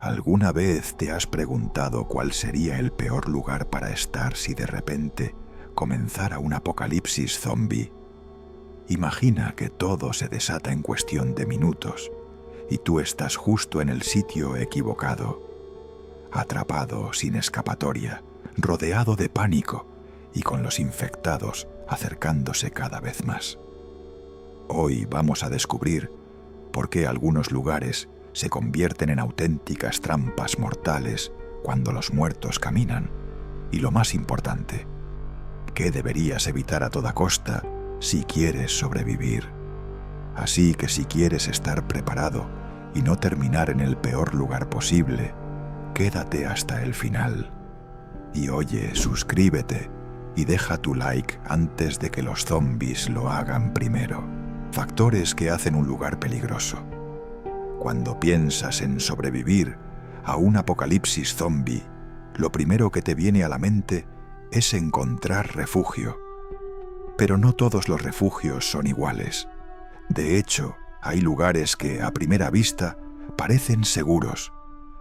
¿Alguna vez te has preguntado cuál sería el peor lugar para estar si de repente comenzara un apocalipsis zombie? Imagina que todo se desata en cuestión de minutos y tú estás justo en el sitio equivocado, atrapado sin escapatoria, rodeado de pánico y con los infectados acercándose cada vez más. Hoy vamos a descubrir por qué algunos lugares se convierten en auténticas trampas mortales cuando los muertos caminan. Y lo más importante, ¿qué deberías evitar a toda costa si quieres sobrevivir? Así que si quieres estar preparado y no terminar en el peor lugar posible, quédate hasta el final. Y oye, suscríbete y deja tu like antes de que los zombies lo hagan primero. Factores que hacen un lugar peligroso. Cuando piensas en sobrevivir a un apocalipsis zombie, lo primero que te viene a la mente es encontrar refugio. Pero no todos los refugios son iguales. De hecho, hay lugares que a primera vista parecen seguros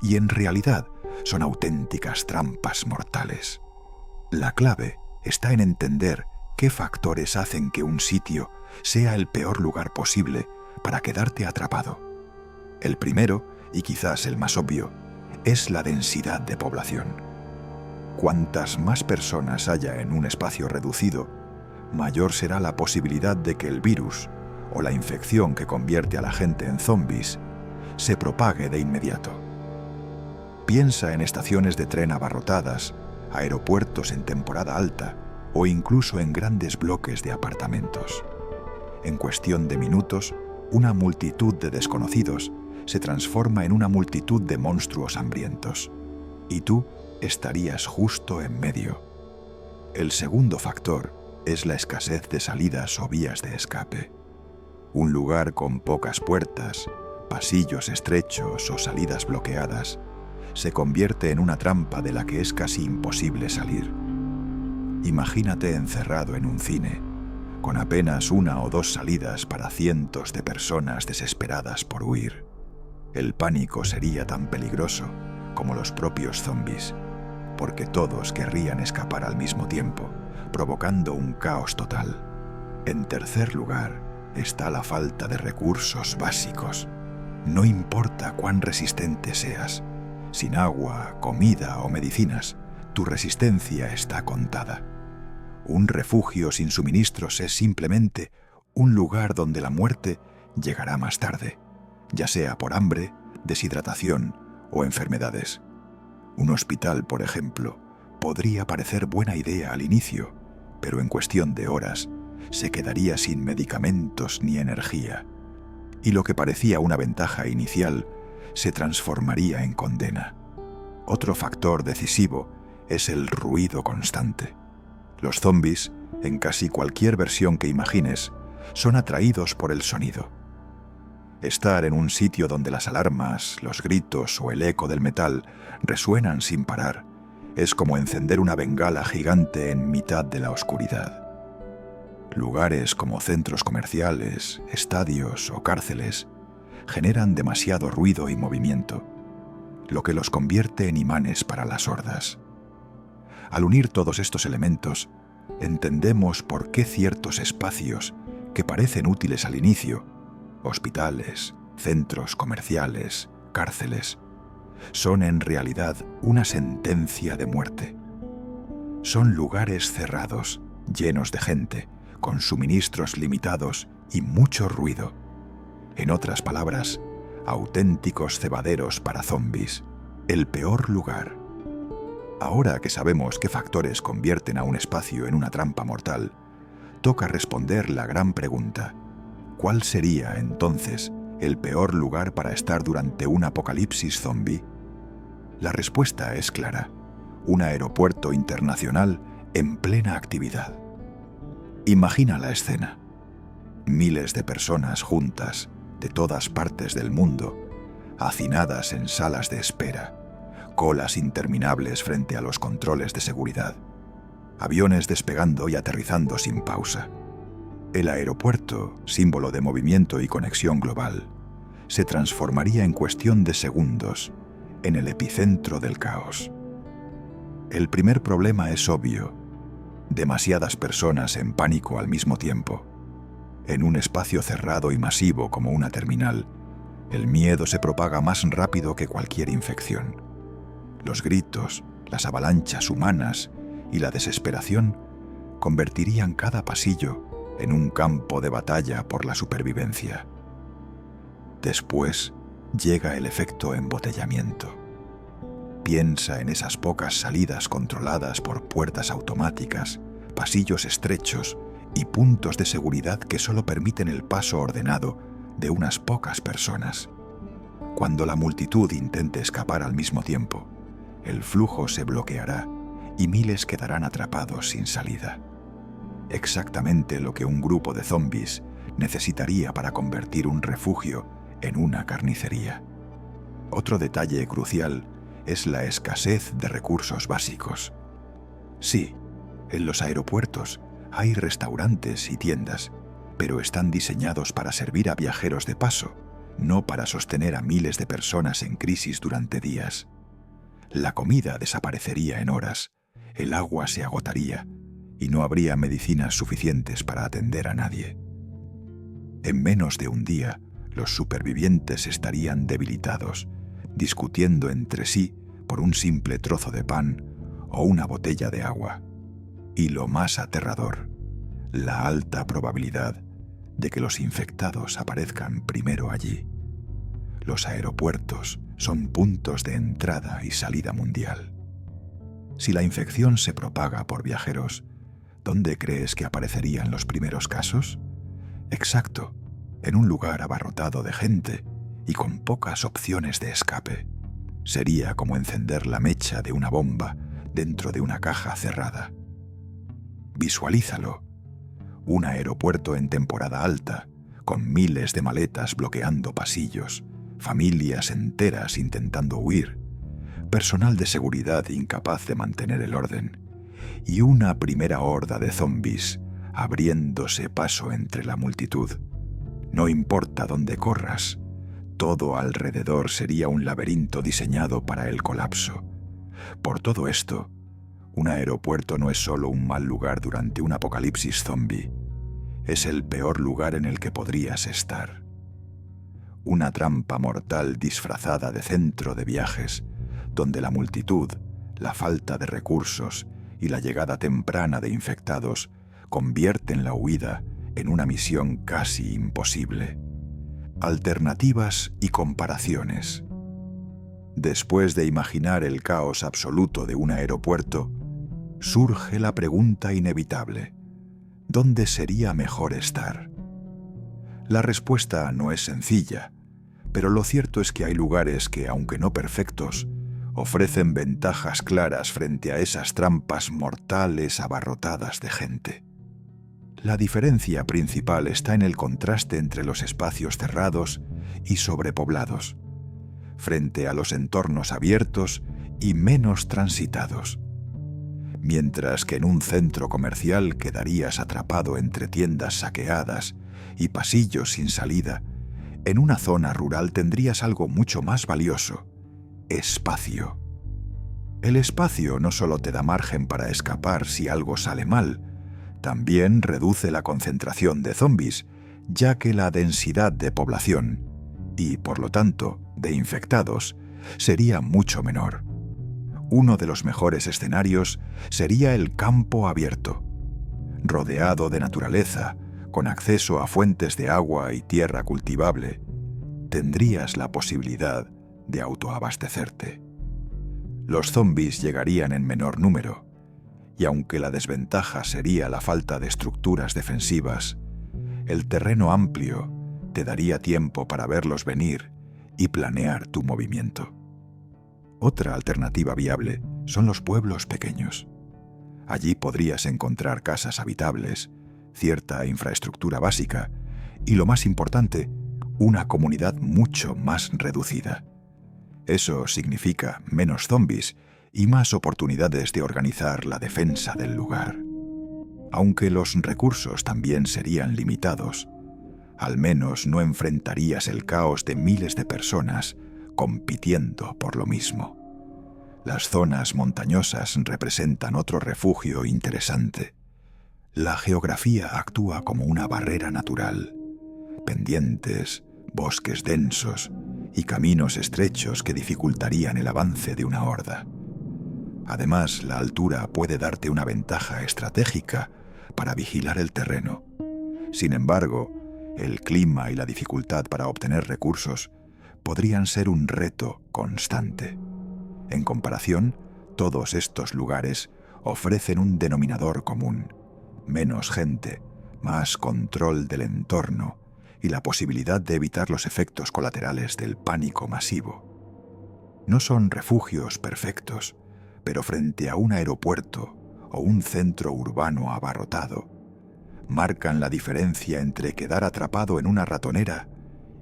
y en realidad son auténticas trampas mortales. La clave está en entender qué factores hacen que un sitio sea el peor lugar posible para quedarte atrapado. El primero, y quizás el más obvio, es la densidad de población. Cuantas más personas haya en un espacio reducido, mayor será la posibilidad de que el virus o la infección que convierte a la gente en zombies se propague de inmediato. Piensa en estaciones de tren abarrotadas, aeropuertos en temporada alta o incluso en grandes bloques de apartamentos. En cuestión de minutos, una multitud de desconocidos se transforma en una multitud de monstruos hambrientos, y tú estarías justo en medio. El segundo factor es la escasez de salidas o vías de escape. Un lugar con pocas puertas, pasillos estrechos o salidas bloqueadas se convierte en una trampa de la que es casi imposible salir. Imagínate encerrado en un cine, con apenas una o dos salidas para cientos de personas desesperadas por huir. El pánico sería tan peligroso como los propios zombies, porque todos querrían escapar al mismo tiempo, provocando un caos total. En tercer lugar, está la falta de recursos básicos. No importa cuán resistente seas, sin agua, comida o medicinas, tu resistencia está contada. Un refugio sin suministros es simplemente un lugar donde la muerte llegará más tarde, ya sea por hambre, deshidratación o enfermedades. Un hospital, por ejemplo, podría parecer buena idea al inicio, pero en cuestión de horas se quedaría sin medicamentos ni energía, y lo que parecía una ventaja inicial se transformaría en condena. Otro factor decisivo es el ruido constante. Los zombies, en casi cualquier versión que imagines, son atraídos por el sonido. Estar en un sitio donde las alarmas, los gritos o el eco del metal resuenan sin parar es como encender una bengala gigante en mitad de la oscuridad. Lugares como centros comerciales, estadios o cárceles generan demasiado ruido y movimiento, lo que los convierte en imanes para las hordas. Al unir todos estos elementos, entendemos por qué ciertos espacios que parecen útiles al inicio, hospitales, centros comerciales, cárceles, son en realidad una sentencia de muerte. Son lugares cerrados, llenos de gente, con suministros limitados y mucho ruido. En otras palabras, auténticos cebaderos para zombies, el peor lugar. Ahora que sabemos qué factores convierten a un espacio en una trampa mortal, toca responder la gran pregunta: ¿cuál sería, entonces, el peor lugar para estar durante un apocalipsis zombie? La respuesta es clara: un aeropuerto internacional en plena actividad. Imagina la escena. Miles de personas juntas, de todas partes del mundo, hacinadas en salas de espera, colas interminables frente a los controles de seguridad, aviones despegando y aterrizando sin pausa. El aeropuerto, símbolo de movimiento y conexión global, se transformaría en cuestión de segundos en el epicentro del caos. El primer problema es obvio: demasiadas personas en pánico al mismo tiempo. En un espacio cerrado y masivo como una terminal, el miedo se propaga más rápido que cualquier infección. Los gritos, las avalanchas humanas y la desesperación convertirían cada pasillo en un campo de batalla por la supervivencia. Después llega el efecto embotellamiento. Piensa en esas pocas salidas controladas por puertas automáticas, pasillos estrechos y puntos de seguridad que solo permiten el paso ordenado de unas pocas personas. Cuando la multitud intente escapar al mismo tiempo, el flujo se bloqueará y miles quedarán atrapados sin salida. Exactamente lo que un grupo de zombies necesitaría para convertir un refugio en una carnicería. Otro detalle crucial es la escasez de recursos básicos. Sí, en los aeropuertos hay restaurantes y tiendas, pero están diseñados para servir a viajeros de paso, no para sostener a miles de personas en crisis durante días. La comida desaparecería en horas, el agua se agotaría y no habría medicinas suficientes para atender a nadie. En menos de un día, los supervivientes estarían debilitados, discutiendo entre sí por un simple trozo de pan o una botella de agua. Y lo más aterrador, la alta probabilidad de que los infectados aparezcan primero allí. Los aeropuertos son puntos de entrada y salida mundial. Si la infección se propaga por viajeros, ¿dónde crees que aparecerían los primeros casos? Exacto, en un lugar abarrotado de gente y con pocas opciones de escape. Sería como encender la mecha de una bomba dentro de una caja cerrada. Visualízalo. Un aeropuerto en temporada alta, con miles de maletas bloqueando pasillos, familias enteras intentando huir, personal de seguridad incapaz de mantener el orden, y una primera horda de zombies abriéndose paso entre la multitud. No importa dónde corras, todo alrededor sería un laberinto diseñado para el colapso. Por todo esto, un aeropuerto no es solo un mal lugar durante un apocalipsis zombie, es el peor lugar en el que podrías estar. Una trampa mortal disfrazada de centro de viajes, donde la multitud, la falta de recursos y la llegada temprana de infectados convierten la huida en una misión casi imposible. Alternativas y comparaciones. Después de imaginar el caos absoluto de un aeropuerto, surge la pregunta inevitable: ¿dónde sería mejor estar? La respuesta no es sencilla, pero lo cierto es que hay lugares que, aunque no perfectos, ofrecen ventajas claras frente a esas trampas mortales abarrotadas de gente. La diferencia principal está en el contraste entre los espacios cerrados y sobrepoblados, frente a los entornos abiertos y menos transitados. Mientras que en un centro comercial quedarías atrapado entre tiendas saqueadas y pasillos sin salida, en una zona rural tendrías algo mucho más valioso: espacio. El espacio no solo te da margen para escapar si algo sale mal, también reduce la concentración de zombies, ya que la densidad de población, y por lo tanto de infectados, sería mucho menor. Uno de los mejores escenarios sería el campo abierto, rodeado de naturaleza, con acceso a fuentes de agua y tierra cultivable. Tendrías la posibilidad de autoabastecerte. Los zombies llegarían en menor número, y aunque la desventaja sería la falta de estructuras defensivas, el terreno amplio te daría tiempo para verlos venir y planear tu movimiento. Otra alternativa viable son los pueblos pequeños. Allí podrías encontrar casas habitables, cierta infraestructura básica y, lo más importante, una comunidad mucho más reducida. Eso significa menos zombies y más oportunidades de organizar la defensa del lugar. Aunque los recursos también serían limitados, al menos no enfrentarías el caos de miles de personas compitiendo por lo mismo. Las zonas montañosas representan otro refugio interesante. La geografía actúa como una barrera natural. Pendientes, bosques densos y caminos estrechos que dificultarían el avance de una horda. Además, la altura puede darte una ventaja estratégica para vigilar el terreno. Sin embargo, el clima y la dificultad para obtener recursos podrían ser un reto constante. En comparación, todos estos lugares ofrecen un denominador común: menos gente, más control del entorno y la posibilidad de evitar los efectos colaterales del pánico masivo. No son refugios perfectos, pero frente a un aeropuerto o un centro urbano abarrotado, marcan la diferencia entre quedar atrapado en una ratonera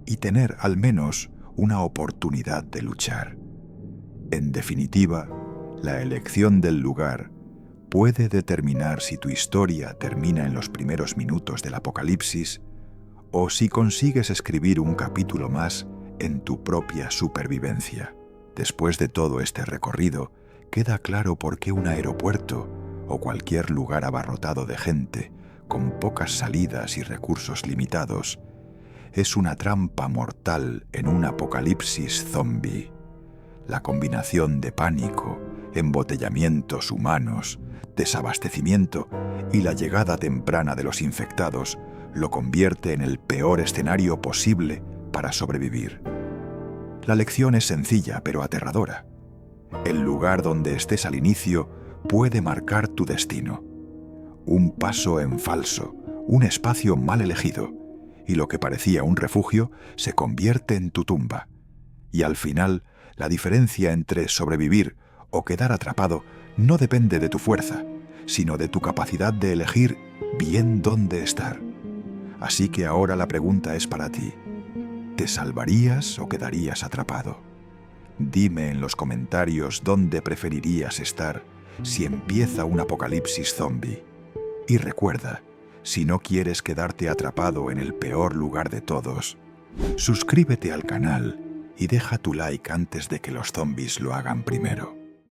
y tener al menos una oportunidad de luchar. En definitiva, la elección del lugar puede determinar si tu historia termina en los primeros minutos del apocalipsis o si consigues escribir un capítulo más en tu propia supervivencia. Después de todo este recorrido, queda claro por qué un aeropuerto o cualquier lugar abarrotado de gente, con pocas salidas y recursos limitados, es una trampa mortal en un apocalipsis zombie. La combinación de pánico, embotellamientos humanos, desabastecimiento y la llegada temprana de los infectados lo convierte en el peor escenario posible para sobrevivir. La lección es sencilla pero aterradora. El lugar donde estés al inicio puede marcar tu destino. Un paso en falso, un espacio mal elegido, y lo que parecía un refugio se convierte en tu tumba. Y al final, la diferencia entre sobrevivir o quedar atrapado no depende de tu fuerza, sino de tu capacidad de elegir bien dónde estar. Así que ahora la pregunta es para ti: ¿te salvarías o quedarías atrapado? Dime en los comentarios dónde preferirías estar si empieza un apocalipsis zombie. Y recuerda, si no quieres quedarte atrapado en el peor lugar de todos, suscríbete al canal y deja tu like antes de que los zombies lo hagan primero.